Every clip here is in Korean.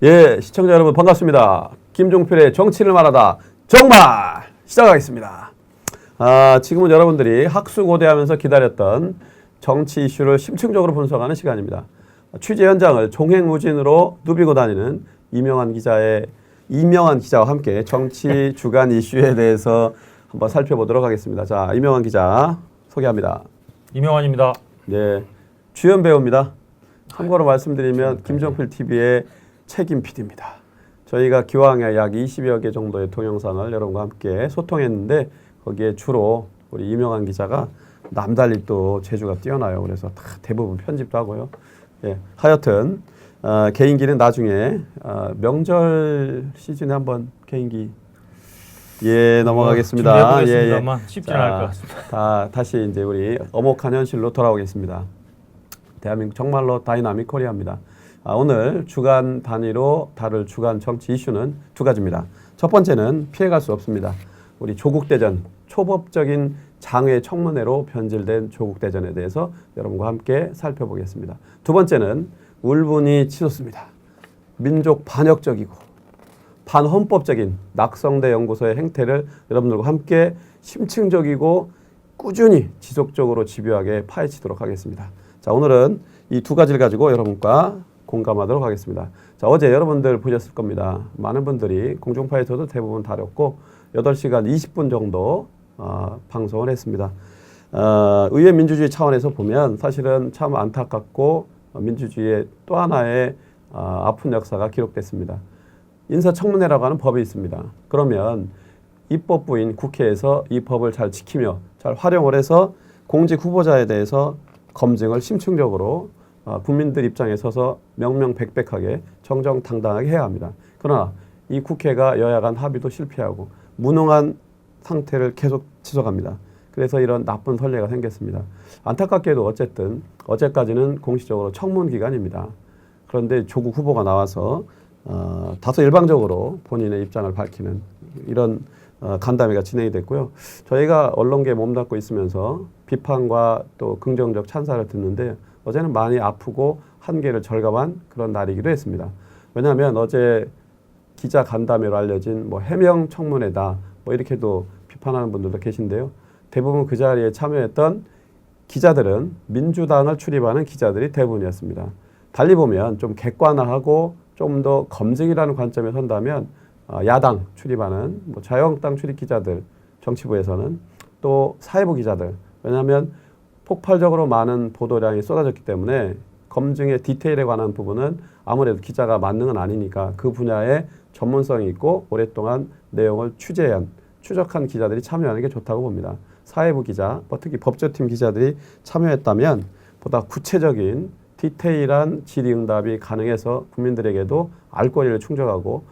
예, 시청자 여러분 반갑습니다. 김종필의 정치를 말하다 정말 시작하겠습니다. 지금은 여러분들이 학수고대하면서 기다렸던 정치 이슈를 심층적으로 분석하는 시간입니다. 취재 현장을 종횡무진으로 누비고 다니는 이명환 기자와 함께 정치 주간 이슈에 대해서 한번 살펴보도록 하겠습니다. 자, 이명환 기자 소개합니다. 이명환입니다. 네, 주연 배우입니다. 참고로 말씀드리면 김종필 TV의 책임 PD입니다. 저희가 기왕에 약 20여 개 정도의 동영상을 여러분과 함께 소통했는데 거기에 주로 우리 이명환 기자가 남달리 또 재주가 뛰어나요. 그래서 다 대부분 편집도 하고요. 예, 하여튼 개인기는 나중에 명절 시즌에 한번 개인기 넘어가겠습니다. 준비해보겠습니다만 쉽지 않을 것 같습니다. 다시 이제 우리 엄혹한 현실로 돌아오겠습니다. 대한민국 정말로 다이나믹 코리아입니다. 오늘 주간 단위로 다룰 주간 정치 이슈는 두 가지입니다. 첫 번째는 피해갈 수 없습니다. 우리 조국대전, 초법적인 장외 청문회로 변질된 조국대전에 대해서 여러분과 함께 살펴보겠습니다. 두 번째는 울분이 치솟습니다. 민족 반역적이고 반헌법적인 낙성대 연구소의 행태를 여러분들과 함께 심층적이고 꾸준히 지속적으로 집요하게 파헤치도록 하겠습니다. 자, 오늘은 이 두 가지를 가지고 여러분과 공감하도록 하겠습니다. 자, 어제 여러분들 보셨을 겁니다. 많은 분들이 공중파에서도 대부분 다뤘고 8시간 20분 정도 방송을 했습니다. 의회 민주주의 차원에서 보면 사실은 참 안타깝고 민주주의의 또 하나의 아픈 역사가 기록됐습니다. 인사청문회라고 하는 법이 있습니다. 그러면 입법부인 국회에서 이 법을 잘 지키며 잘 활용을 해서 공직 후보자에 대해서 검증을 심층적으로 국민들 입장에 서서 명명백백하게 정정당당하게 해야 합니다. 그러나 이 국회가 여야 간 합의도 실패하고 무능한 상태를 계속 지속합니다. 그래서 이런 나쁜 선례가 생겼습니다. 안타깝게도 어쨌든 어제까지는 공식적으로 청문 기간입니다. 그런데 조국 후보가 나와서 다소 일방적으로 본인의 입장을 밝히는 이런 간담회가 진행이 됐고요. 저희가 언론계에 몸담고 있으면서 비판과 또 긍정적 찬사를 듣는데 어제는 많이 아프고 한계를 절감한 그런 날이기도 했습니다. 왜냐하면 어제 기자 간담회로 알려진 해명 청문회다 이렇게도 비판하는 분들도 계신데요. 대부분 그 자리에 참여했던 기자들은 민주당을 출입하는 기자들이 대부분이었습니다. 달리 보면 좀 객관화하고 좀 더 검증이라는 관점에 선다면 야당 출입하는 자유한국당 출입 기자들, 정치부에서는 또 사회부 기자들, 왜냐하면 폭발적으로 많은 보도량이 쏟아졌기 때문에 검증의 디테일에 관한 부분은 아무래도 기자가 만능은 아니니까 그 분야에 전문성이 있고 오랫동안 내용을 추적한 기자들이 참여하는 게 좋다고 봅니다. 사회부 기자, 특히 법조팀 기자들이 참여했다면 보다 구체적인 디테일한 질의응답이 가능해서 국민들에게도 알권리를 충족하고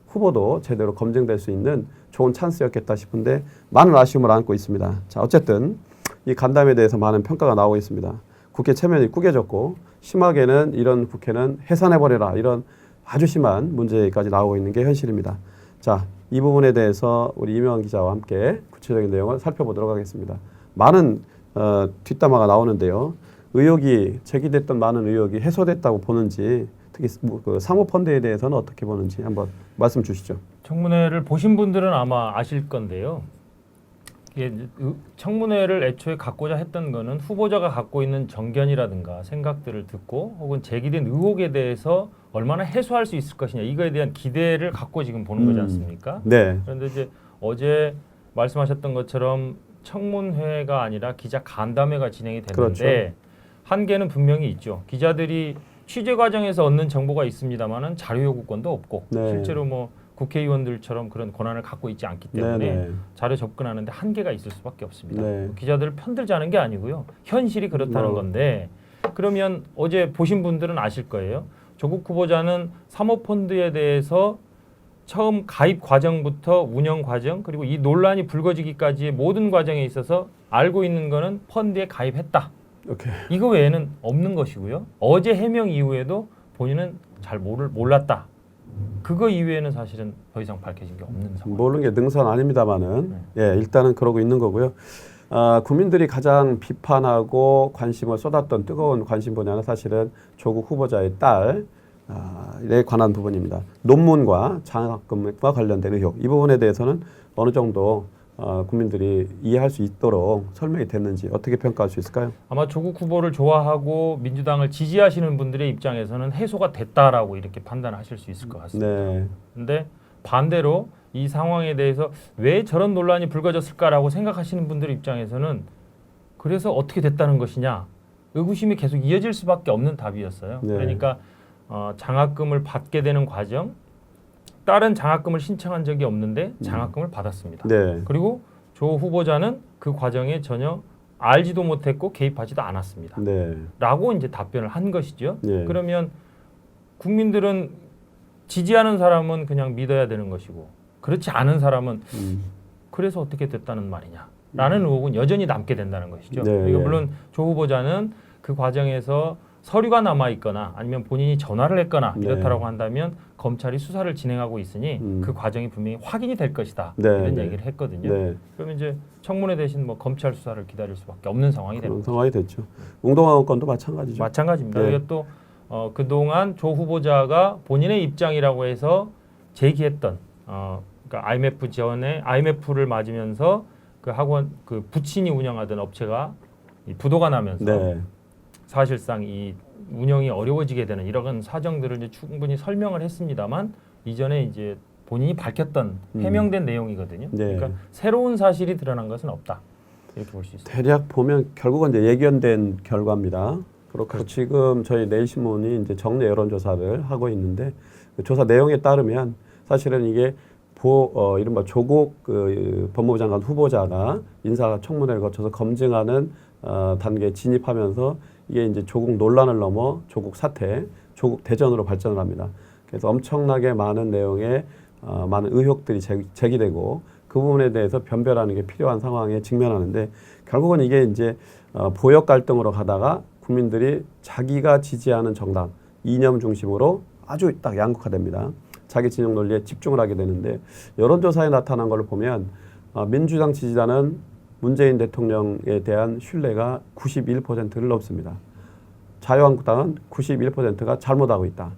후보도 제대로 검증될 수 있는 좋은 찬스였겠다 싶은데 많은 아쉬움을 안고 있습니다. 자, 어쨌든 이 간담회에 대해서 많은 평가가 나오고 있습니다. 국회 체면이 꾸겨졌고 심하게는 이런 국회는 해산해버려라 이런 아주 심한 문제까지 나오고 있는 게 현실입니다. 자, 이 부분에 대해서 우리 이명환 기자와 함께 구체적인 내용을 살펴보도록 하겠습니다. 많은 뒷담화가 나오는데요. 제기됐던 많은 의혹이 해소됐다고 보는지 특히 그 사모펀드에 대해서는 어떻게 보는지 한번 말씀 주시죠. 청문회를 보신 분들은 아마 아실 건데요. 청문회를 애초에 갖고자 했던 거는 후보자가 갖고 있는 정견이라든가 생각들을 듣고 혹은 제기된 의혹에 대해서 얼마나 해소할 수 있을 것이냐 이거에 대한 기대를 갖고 지금 보는 거지 않습니까? 네. 그런데 이제 어제 말씀하셨던 것처럼 청문회가 아니라 기자 간담회가 진행이 됐는데 그렇죠. 한계는 분명히 있죠. 기자들이 취재 과정에서 얻는 정보가 있습니다만은 자료 요구권도 없고 네. 실제로 국회의원들처럼 그런 권한을 갖고 있지 않기 때문에 네네. 자료 접근하는데 한계가 있을 수밖에 없습니다. 네. 기자들을 편들자는 게 아니고요. 현실이 그렇다는 건데 그러면 어제 보신 분들은 아실 거예요. 조국 후보자는 사모펀드에 대해서 처음 가입 과정부터 운영 과정 그리고 이 논란이 불거지기까지의 모든 과정에 있어서 알고 있는 거는 펀드에 가입했다. 오케이. 이거 외에는 없는 것이고요. 어제 해명 이후에도 본인은 잘 몰랐다. 그거 이외에는 사실은 더 이상 밝혀진 게 없는 상황. 모르는 게 능선 아닙니다만은 일단은 그러고 있는 거고요. 국민들이 가장 비판하고 관심을 쏟았던 뜨거운 관심 분야는 사실은 조국 후보자의 딸 에 관한 부분입니다. 논문과 장학금과 관련된 의혹 이 부분에 대해서는 어느 정도 국민들이 이해할 수 있도록 설명이 됐는지 어떻게 평가할 수 있을까요? 아마 조국 후보를 좋아하고 민주당을 지지하시는 분들의 입장에서는 해소가 됐다라고 이렇게 판단하실 수 있을 것 같습니다. 네. 근데 반대로 이 상황에 대해서 왜 저런 논란이 불거졌을까라고 생각하시는 분들 입장에서는 그래서 어떻게 됐다는 것이냐 의구심이 계속 이어질 수밖에 없는 답이었어요. 네. 그러니까 장학금을 받게 되는 과정 다른 장학금을 신청한 적이 없는데 장학금을 받았습니다. 네. 그리고 조 후보자는 그 과정에 전혀 알지도 못했고 개입하지도 않았습니다. 네. 라고 이제 답변을 한 것이죠. 네. 그러면 국민들은 지지하는 사람은 그냥 믿어야 되는 것이고 그렇지 않은 사람은 그래서 어떻게 됐다는 말이냐 라는 의혹은 여전히 남게 된다는 것이죠. 네. 그러니까 물론 조 후보자는 그 과정에서 서류가 남아 있거나 아니면 본인이 전화를 했거나 네. 이렇다라고 한다면 검찰이 수사를 진행하고 있으니 그 과정이 분명히 확인이 될 것이다. 네. 이런 네. 얘기를 했거든요. 네. 그러면 이제 청문회 대신 뭐 검찰 수사를 기다릴 수밖에 없는 상황이 되는 그런 거죠. 상황이 됐죠. 웅동항 건도 마찬가지죠. 마찬가지입니다. 네. 이게 또 그동안 조 후보자가 본인의 입장이라고 해서 제기했던 그러니까 IMF 지원에 IMF를 맞으면서 그 학원 그 부친이 운영하던 업체가 이 부도가 나면서 네. 사실상 이 운영이 어려워지게 되는 이런 사정들을 이제 충분히 설명을 했습니다만 이전에 이제 본인이 밝혔던 해명된 내용이거든요. 네. 그러니까 새로운 사실이 드러난 것은 없다. 이렇게 볼 수 있습니다. 대략 보면 결국은 이제 예견된 결과입니다. 그렇고 그렇죠. 지금 저희 내일신문이 이제 정례 여론조사를 하고 있는데 그 조사 내용에 따르면 사실은 이게 이른바 조국 법무부 장관 후보자가 인사청문회를 거쳐서 검증하는 단계에 진입하면서 이게 이제 조국 논란을 넘어 조국 사태, 조국 대전으로 발전을 합니다. 그래서 엄청나게 많은 내용의 많은 의혹들이 제기되고 그 부분에 대해서 변별하는 게 필요한 상황에 직면하는데 결국은 이게 이제 보역 갈등으로 가다가 국민들이 자기가 지지하는 정당 이념 중심으로 아주 딱 양극화됩니다. 자기 진영 논리에 집중을 하게 되는데 여론조사에 나타난 걸 보면 민주당 지지자는 문재인 대통령에 대한 신뢰가 91%를 넘습니다. 자유한국당은 91%가 잘못하고 있다.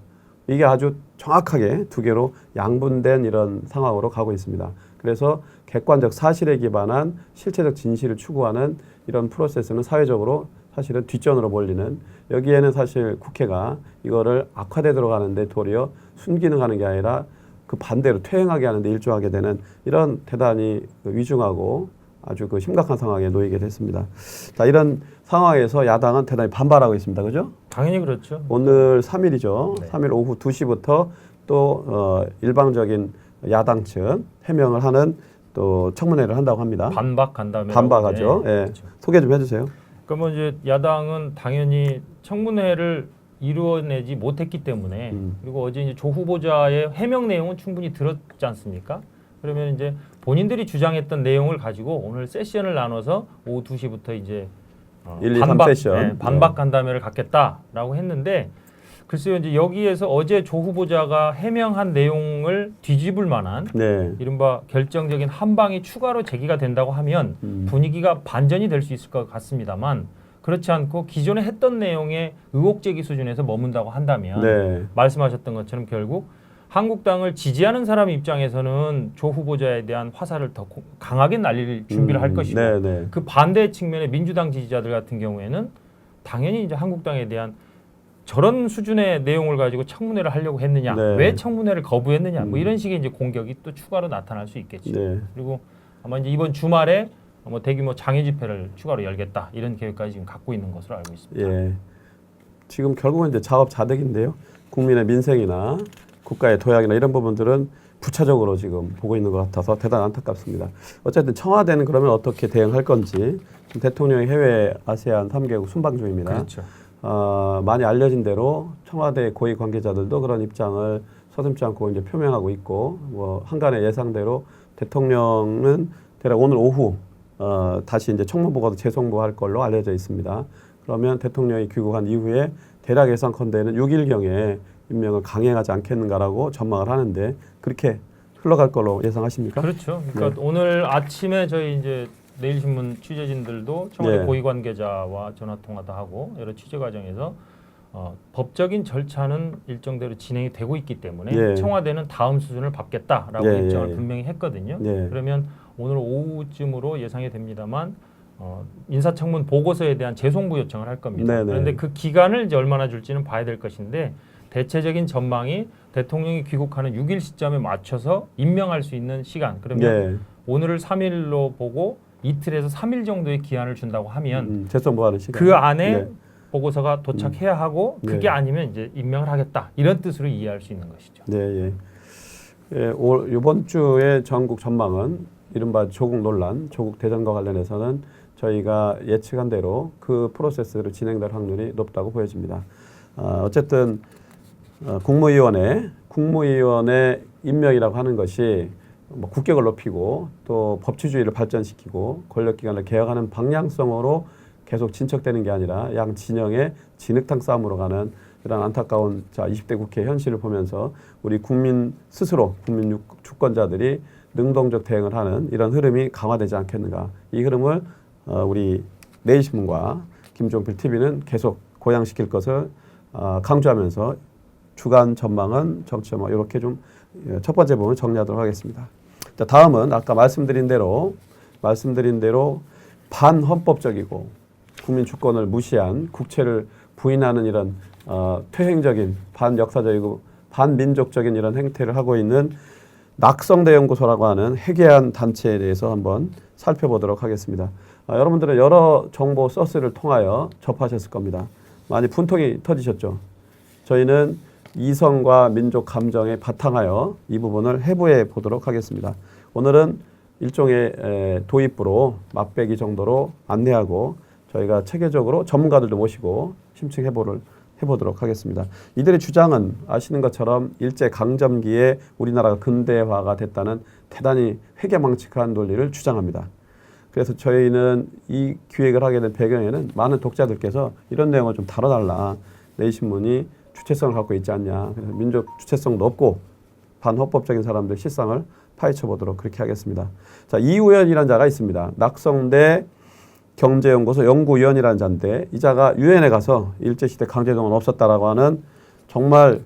이게 아주 정확하게 두 개로 양분된 이런 상황으로 가고 있습니다. 그래서 객관적 사실에 기반한 실체적 진실을 추구하는 이런 프로세스는 사회적으로 사실은 뒷전으로 몰리는 여기에는 사실 국회가 이거를 악화되도록 하는데 도리어 순기능하는 게 아니라 그 반대로 퇴행하게 하는데 일조하게 되는 이런 대단히 위중하고 아주 심각한 상황에 놓이게 됐습니다. 자, 이런 상황에서 야당은 대단히 반발하고 있습니다. 그죠? 당연히 그렇죠. 오늘 3일이죠. 네. 3일 오후 2시부터 또 일방적인 야당 측 해명을 하는 또 청문회를 한다고 합니다. 반박 간담회. 반박하죠. 예. 그렇죠. 소개 좀 해주세요. 그러면 이제 야당은 당연히 청문회를 이루어내지 못했기 때문에 그리고 어제 이제 조 후보자의 해명 내용은 충분히 들었지 않습니까? 그러면 이제 본인들이 주장했던 내용을 가지고 오늘 세션을 나눠서 오후 2시부터 이제 1, 2, 3 세션. 반박 간담회를 갖겠다라고 했는데 글쎄요 이제 여기에서 어제 조 후보자가 해명한 내용을 뒤집을 만한 네. 이른바 결정적인 한 방이 추가로 제기가 된다고 하면 분위기가 반전이 될 수 있을 것 같습니다만 그렇지 않고 기존에 했던 내용의 의혹 제기 수준에서 머문다고 한다면 네. 말씀하셨던 것처럼 결국 한국당을 지지하는 사람 입장에서는 조 후보자에 대한 화살을 더 강하게 날릴 준비를 할 것이고 네, 네. 그 반대 측면의 민주당 지지자들 같은 경우에는 당연히 이제 한국당에 대한 저런 수준의 내용을 가지고 청문회를 하려고 했느냐, 네. 왜 청문회를 거부했느냐, 뭐 이런 식의 이제 공격이 또 추가로 나타날 수 있겠죠. 네. 그리고 아마 이제 이번 주말에 뭐 대규모 장애 집회를 추가로 열겠다 이런 계획까지 지금 갖고 있는 것으로 알고 있습니다. 예. 지금 결국은 이제 자업자득인데요. 국민의 민생이나 국가의 도약이나 이런 부분들은 부차적으로 지금 보고 있는 것 같아서 대단히 안타깝습니다. 어쨌든 청와대는 그러면 어떻게 대응할 건지 지금 대통령이 해외 아세안 3개국 순방 중입니다. 그렇죠. 많이 알려진 대로 청와대 고위 관계자들도 그런 입장을 서슴지 않고 이제 표명하고 있고 뭐 한간의 예상대로 대통령은 대략 오늘 오후 다시 이제 청문보고도 재송부할 걸로 알려져 있습니다. 그러면 대통령이 귀국한 이후에 대략 예상컨대는 6일경에 임명을 강행하지 않겠는가라고 전망을 하는데 그렇게 흘러갈 걸로 예상하십니까? 그렇죠. 그러니까 오늘 아침에 저희 이제 내일신문 취재진들도 청와대 네. 고위 관계자와 전화 통화도 하고 여러 취재 과정에서 법적인 절차는 일정대로 진행이 되고 있기 때문에 예. 청와대는 다음 수준을 밟겠다라고 예, 입장을 예. 분명히 했거든요. 예. 그러면 오늘 오후쯤으로 예상이 됩니다만 인사청문 보고서에 대한 재송부 요청을 할 겁니다. 네네. 그런데 그 기간을 이제 얼마나 줄지는 봐야 될 것인데 대체적인 전망이 대통령이 귀국하는 6일 시점에 맞춰서 임명할 수 있는 시간. 그러면 예. 오늘을 3일로 보고 이틀에서 3일 정도의 기한을 준다고 하면 재송부하는 시간. 그 안에 네. 보고서가 도착해야 하고 그게 네. 아니면 이제 임명을 하겠다 이런 뜻으로 이해할 수 있는 것이죠. 네, 예. 예, 이번 주의 전국 전망은 이른바 조국 논란, 조국 대전과 관련해서는 저희가 예측한 대로 그 프로세스로 진행될 확률이 높다고 보여집니다. 어쨌든 국무위원회 임명이라고 하는 것이 뭐 국격을 높이고 또 법치주의를 발전시키고 권력기관을 개혁하는 방향성으로 계속 진척되는 게 아니라 양 진영의 진흙탕 싸움으로 가는 이런 안타까운 20대 국회 현실을 보면서 우리 국민 스스로 국민 주권자들이 능동적 대응을 하는 이런 흐름이 강화되지 않겠는가. 이 흐름을 우리 내일신문과 김종필 TV는 계속 고양시킬 것을 강조하면서 주간 전망은 정치 전망 이렇게 좀 첫 번째 부분 정리하도록 하겠습니다. 자, 다음은 아까 말씀드린 대로 반헌법적이고 국민 주권을 무시한 국채를 부인하는 이런 퇴행적인 반역사적이고 반민족적인 이런 행태를 하고 있는 낙성대 연구소라고 하는 회계안 단체에 대해서 한번 살펴보도록 하겠습니다. 여러분들은 여러 정보 소스를 통하여 접하셨을 겁니다. 많이 분통이 터지셨죠. 저희는 이성과 민족 감정에 바탕하여 이 부분을 해부해 보도록 하겠습니다. 오늘은 일종의 도입부로 맛배기 정도로 안내하고 저희가 체계적으로 전문가들도 모시고 심층 해보도록 하겠습니다. 이들의 주장은 아시는 것처럼 일제강점기에 우리나라가 근대화가 됐다는 대단히 회개망측한 논리를 주장합니다. 그래서 저희는 이 기획을 하게 된 배경에는 많은 독자들께서 이런 내용을 좀 다뤄달라. 내일신문이 주체성을 갖고 있지 않냐. 그래서 민족 주체성도 없고 반헌법적인 사람들 실상을 파헤쳐 보도록 그렇게 하겠습니다. 자, 이우연이라는 자가 있습니다. 낙성대 경제연구소 연구위원이라는 자인데 이 자가 유엔에 가서 일제시대 강제동원 없었다라고 하는 정말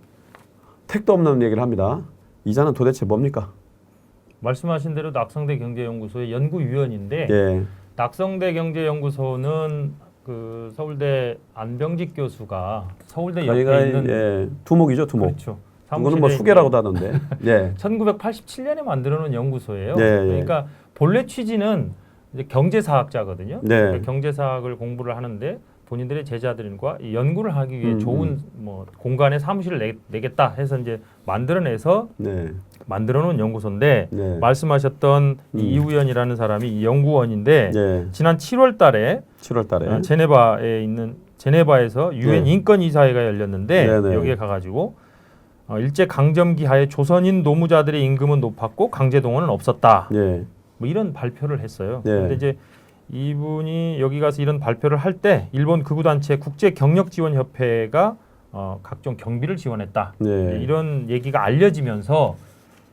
택도 없는 얘기를 합니다. 이 자는 도대체 뭡니까? 말씀하신 대로 낙성대 경제연구소의 연구위원인데 예. 낙성대 경제연구소는 그 서울대 안병직 교수가 서울대 옆에 저희가 있는 두목이죠, 두목. 그렇죠. 그거는 뭐 수계라고도 하던데. 예. 1987년에 만들어 놓은 연구소예요. 예, 예. 그러니까 본래 취지는 이제 경제사학자거든요. 네. 그러니까 경제사학을 공부를 하는데 본인들의 제자들과 이 연구를 하기 위해 좋은 뭐 공간에 사무실을 내겠다 해서 이제 만들어내서 네. 만들어놓은 연구소인데 네. 말씀하셨던 이 이우연이라는 사람이 이 연구원인데 네. 지난 7월달에 7월달에 제네바에 있는 제네바에서 유엔 네. 인권이사회가 열렸는데 네네. 여기에 가가지고 일제 강점기 하에 조선인 노무자들의 임금은 높았고 강제 동원은 없었다. 네. 뭐 이런 발표를 했어요. 네. 그런데 이제 이분이 여기 가서 이런 발표를 할 때 일본 극우단체 국제경력지원협회가 각종 경비를 지원했다. 네. 이런 얘기가 알려지면서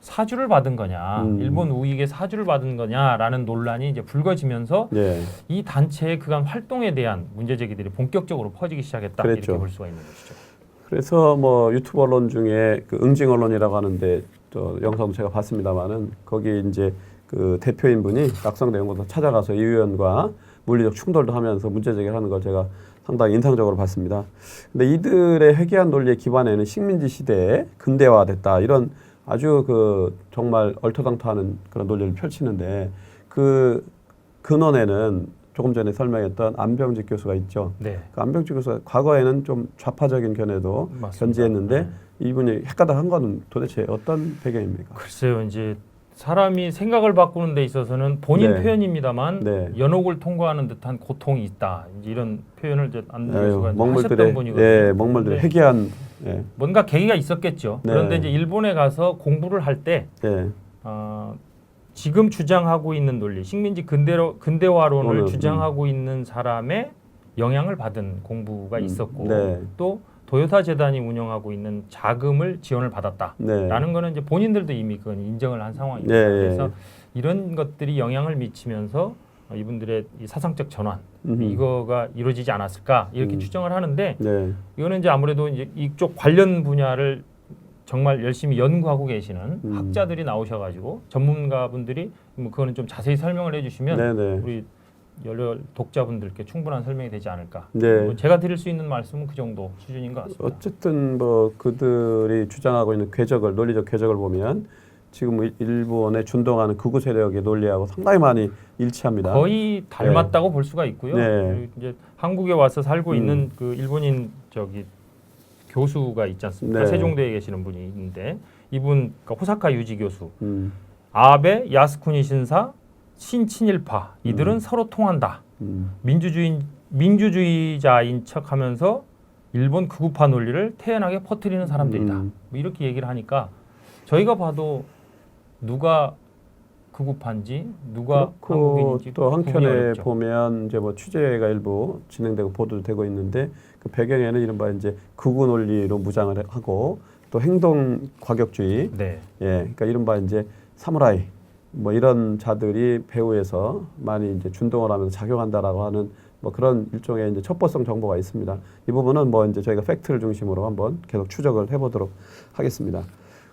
사주를 받은 거냐, 일본 우익의 사주를 받은 거냐라는 논란이 이제 불거지면서 네. 이 단체의 그간 활동에 대한 문제 제기들이 본격적으로 퍼지기 시작했다. 그랬죠. 이렇게 볼 수가 있는 것이죠. 그래서 뭐 유튜브 언론 중에 그 응징 언론이라고 하는데 저 영상도 제가 봤습니다만은 거기 이제 그 대표인 분이 낙성대 연구소 찾아가서 이 의원과 물리적 충돌도 하면서 문제 제기를 하는 걸 제가 상당히 인상적으로 봤습니다. 근데 이들의 회귀한 논리의 기반에는 식민지 시대에 근대화됐다 이런 아주 그 정말 얼토당토하는 그런 논리를 펼치는데 그 근원에는 조금 전에 설명했던 안병직 교수가 있죠. 네. 그 안병직 교수가 과거에는 좀 좌파적인 견해도 맞습니다. 견지했는데 네. 이분이 헷가닥한 거는 도대체 어떤 배경입니까? 글쎄요, 이제 사람이 생각을 바꾸는 데 있어서는 본인 네. 표현입니다만 네. 연옥을 통과하는 듯한 고통이 있다. 이제 이런 표현을 이제 안 아유, 교수가 하셨던 먹물들의 분이거든요. 예, 먹물들의 근데 회귀한 예, 뭔가 계기가 있었겠죠. 네. 그런데 이제 일본에 가서 공부를 할 때 예, 지금 주장하고 있는 논리, 식민지 근대화론을 오늘, 주장하고 있는 사람의 영향을 받은 공부가 있었고 네. 또 도요타 재단이 운영하고 있는 자금을 지원을 받았다라는 네. 거는 이제 본인들도 이미 그건 인정을 한 상황입니다. 네, 그래서 이런 것들이 영향을 미치면서 이분들의 이 사상적 전환 음흠. 이거가 이루어지지 않았을까 이렇게 추정을 하는데 네. 이거는 이제 아무래도 이제 이쪽 관련 분야를 정말 열심히 연구하고 계시는 학자들이 나오셔가지고 전문가분들이 뭐 그거는 좀 자세히 설명을 해주시면 네네. 우리 열혈 독자분들께 충분한 설명이 되지 않을까. 네. 뭐 제가 드릴 수 있는 말씀은 그 정도 수준인 것 같습니다. 어쨌든 뭐 그들이 주장하고 있는 궤적을 논리적 궤적을 보면 지금 일본에 준동하는 극우 세력의 논리하고 상당히 많이 일치합니다. 거의 닮았다고 볼 수가 있고요. 네. 그리고 이제 한국에 와서 살고 있는 그 일본인 저기 교수가 있지 않습니까? 네. 세종대에 계시는 분이 있는데 이분 그러니까 호사카 유지 교수, 음. 아베, 야스쿠니 신사, 신친일파 이들은 서로 통한다. 민주주의자인 척하면서 일본 극우파 논리를 태연하게 퍼뜨리는 사람들이다. 뭐 이렇게 얘기를 하니까 저희가 봐도 누가 극우파인지 누가 그렇고 한국인인지 또 구분이 한켠에 어렵죠. 보면 이제 뭐 취재가 일부 진행되고 보도되고 있는데 그 배경에는 이른바 이제 극우 논리로 무장을 하고 또 행동 과격주의, 네. 예, 그러니까 이른바 이제 사무라이 뭐 이런 자들이 배후에서 많이 이제 준동을 하면서 작용한다라고 하는 뭐 그런 일종의 이제 첩보성 정보가 있습니다. 이 부분은 뭐 이제 저희가 팩트를 중심으로 한번 계속 추적을 해보도록 하겠습니다.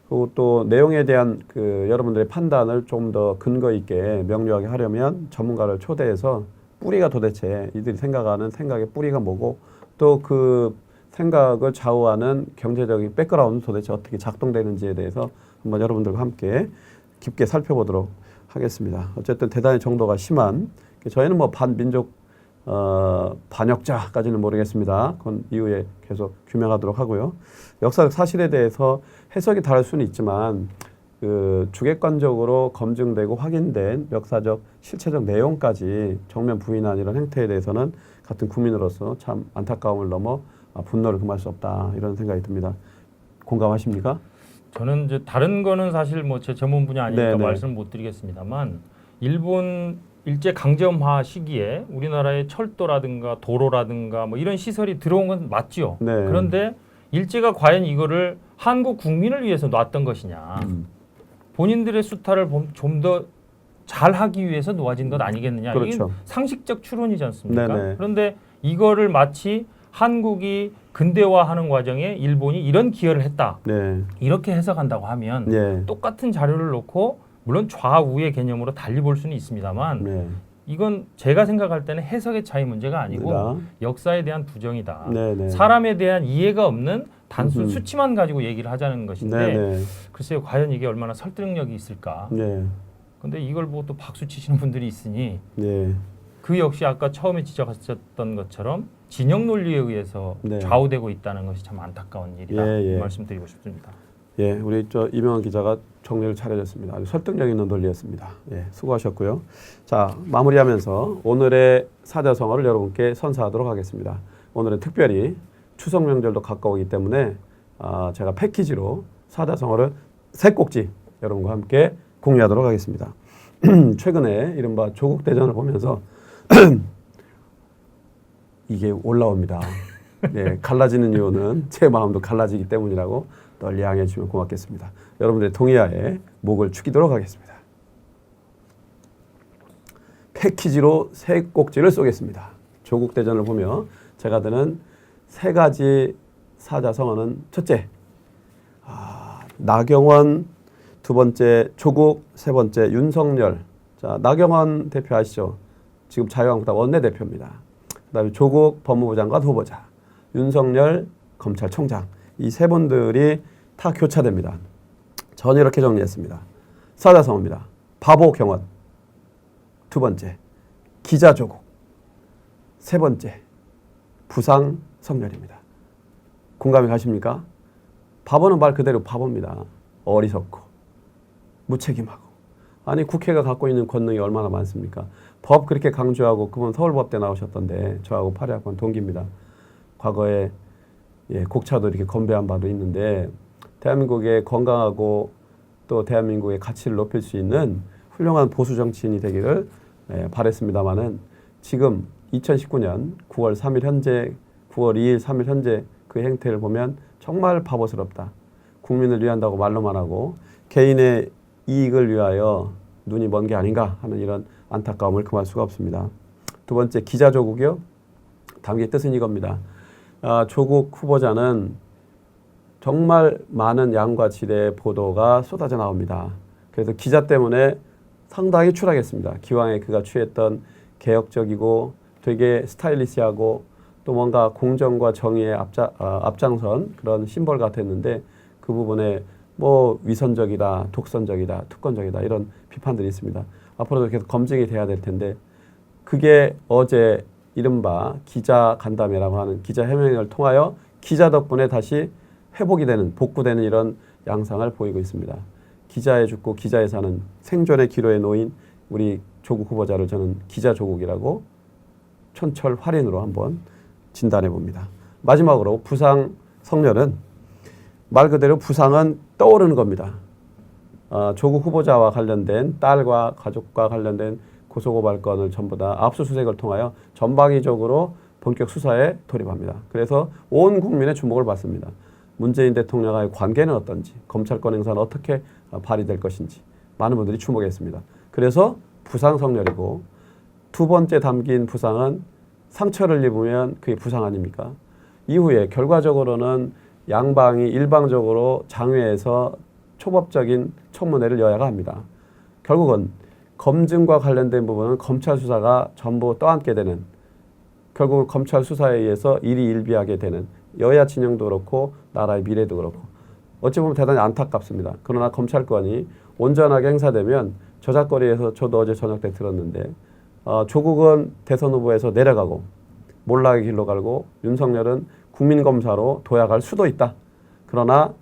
그리고 또 내용에 대한 그 여러분들의 판단을 좀 더 근거 있게 명료하게 하려면 전문가를 초대해서 뿌리가 도대체 이들이 생각하는 생각의 뿌리가 뭐고 또 그 생각을 좌우하는 경제적인 백그라운드 도대체 어떻게 작동되는지에 대해서 한번 여러분들과 함께 깊게 살펴보도록 하겠습니다. 어쨌든 대단히 정도가 심한 저희는 뭐 반민족 반역자까지는 모르겠습니다. 그건 이후에 계속 규명하도록 하고요. 역사적 사실에 대해서 해석이 다를 수는 있지만 그 주객관적으로 검증되고 확인된 역사적 실체적 내용까지 정면 부인한 이런 행태에 대해서는 같은 국민으로서 참 안타까움을 넘어 분노를 금할 수 없다 이런 생각이 듭니다. 공감하십니까? 저는 이제 다른 거는 사실 뭐 제 전문 분야 아니니까 네네. 말씀을 못 드리겠습니다만 일본 일제 강점화 시기에 우리나라의 철도라든가 도로라든가 뭐 이런 시설이 들어온 건 맞지요. 네. 그런데 일제가 과연 이거를 한국 국민을 위해서 놨던 것이냐. 본인들의 수탈을 좀 더 잘하기 위해서 놓아진 것 아니겠느냐. 이게 그렇죠. 상식적 추론이지 않습니까? 네네. 그런데 이거를 마치 한국이 근대화하는 과정에 일본이 이런 기여를 했다. 네. 이렇게 해석한다고 하면 네. 똑같은 자료를 놓고 물론 좌우의 개념으로 달리 볼 수는 있습니다만 네. 이건 제가 생각할 때는 해석의 차이 문제가 아니고 네. 역사에 대한 부정이다. 네네. 사람에 대한 이해가 없는 단순 음흠. 수치만 가지고 얘기를 하자는 것인데 네네. 글쎄요 과연 이게 얼마나 설득력이 있을까. 네. 근데 이걸 보고 또 박수 치시는 분들이 있으니 네. 그 역시 아까 처음에 지적하셨던 것처럼 진영 논리에 의해서 네. 좌우되고 있다는 것이 참 안타까운 일이다. 예, 예. 말씀드리고 싶습니다. 예, 우리 저 이명환 기자가 정리를 잘해줬습니다. 아주 설득력 있는 논리였습니다. 예, 수고하셨고요. 자, 마무리하면서 오늘의 사자성어를 여러분께 선사하도록 하겠습니다. 오늘은 특별히 추석 명절도 가까우기 때문에 제가 패키지로 사자성어를 세 꼭지 여러분과 함께 공유하도록 하겠습니다. 최근에 이른바 조국 대전을 보면서 이게 올라옵니다. 네, 갈라지는 이유는 제 마음도 갈라지기 때문이라고 널리 양해해 주시면 고맙겠습니다. 여러분들의 동의하에 목을 축이도록 하겠습니다. 패키지로 세 꼭지를 쏘겠습니다. 조국 대전을 보며 제가 드는 세 가지 사자성어는 첫째, 나경원, 두 번째 조국, 세 번째 윤석열. 자, 나경원 대표 아시죠? 지금 자유한국당 원내대표입니다. 그다음에 조국 법무부 장관 후보자, 윤석열 검찰총장. 이 세 분들이 다 교차됩니다. 저는 이렇게 정리했습니다. 사자성어입니다. 바보 경원. 두 번째, 기자 조국. 세 번째, 부상 성렬입니다. 공감이 가십니까? 바보는 말 그대로 바보입니다. 어리석고 무책임하고. 아니 국회가 갖고 있는 권능이 얼마나 많습니까? 법 그렇게 강조하고 그분 서울법대 나오셨던데 저하고 파리학번 동기입니다. 과거에 곡차도 이렇게 건배한 바도 있는데 대한민국의 건강하고 또 대한민국의 가치를 높일 수 있는 훌륭한 보수 정치인이 되기를 바랬습니다마는 지금 2019년 9월 3일 현재 9월 2일 3일 현재 그 행태를 보면 정말 바보스럽다. 국민을 위한다고 말로만 하고 개인의 이익을 위하여 눈이 먼 게 아닌가 하는 이런 안타까움을 금할 수가 없습니다. 두 번째, 기자 조국이요. 당기의 뜻은 이겁니다. 조국 후보자는 정말 많은 양과 질의 보도가 쏟아져 나옵니다. 그래서 기자 때문에 상당히 추락했습니다. 기왕에 그가 취했던 개혁적이고 되게 스타일리시하고 또 뭔가 공정과 정의에 앞장선 그런 심벌 같았는데 그 부분에 뭐 위선적이다, 독선적이다, 특권적이다 이런 비판들이 있습니다. 앞으로도 계속 검증이 돼야 될 텐데 그게 어제 이른바 기자 간담회라고 하는 기자 해명을 통하여 기자 덕분에 다시 회복이 되는 복구되는 이런 양상을 보이고 있습니다. 기자에 죽고 기자에 사는 생존의 기로에 놓인 우리 조국 후보자를 저는 기자 조국이라고 촌철활인으로 한번 진단해 봅니다. 마지막으로 부상 성렬은 말 그대로 부상은 떠오르는 겁니다. 조국 후보자와 관련된 딸과 가족과 관련된 고소고발건을 전부 다 압수수색을 통하여 전방위적으로 본격 수사에 돌입합니다. 그래서 온 국민의 주목을 받습니다. 문재인 대통령과의 관계는 어떤지, 검찰권 행사는 어떻게 발휘될 것인지 많은 분들이 주목했습니다. 그래서 부상 성렬이고 두 번째 담긴 부상은 상처를 입으면 그게 부상 아닙니까? 이후에 결과적으로는 양방이 일방적으로 장외에서 초법적인 청문회를 여야가 합니다. 결국은 검증과 관련된 부분은 검찰 수사가 전부 떠안게 되는 결국 검찰 수사에 의해서 일이 일비하게 되는 여야 진영도 그렇고 나라의 미래도 그렇고 어찌 보면 대단히 안타깝습니다. 그러나 검찰권이 온전하게 행사되면 저작거리에서 저도 어제 저녁 때 들었는데 조국은 대선 후보에서 내려가고 몰락의 길로 가고 윤석열은 국민검사로 도약할 수도 있다. 그러나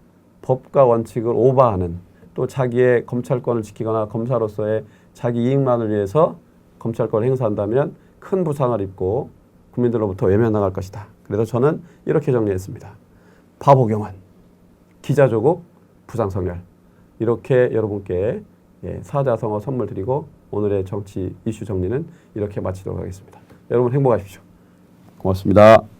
법과 원칙을 오버하는 또 자기의 검찰권을 지키거나 검사로서의 자기 이익만을 위해서 검찰권을 행사한다면 큰 부상을 입고 국민들로부터 외면당할 것이다. 그래서 저는 이렇게 정리했습니다. 바보경환, 기자조국, 부상성렬 이렇게 여러분께 사자성어 선물 드리고 오늘의 정치 이슈 정리는 이렇게 마치도록 하겠습니다. 여러분 행복하십시오. 고맙습니다.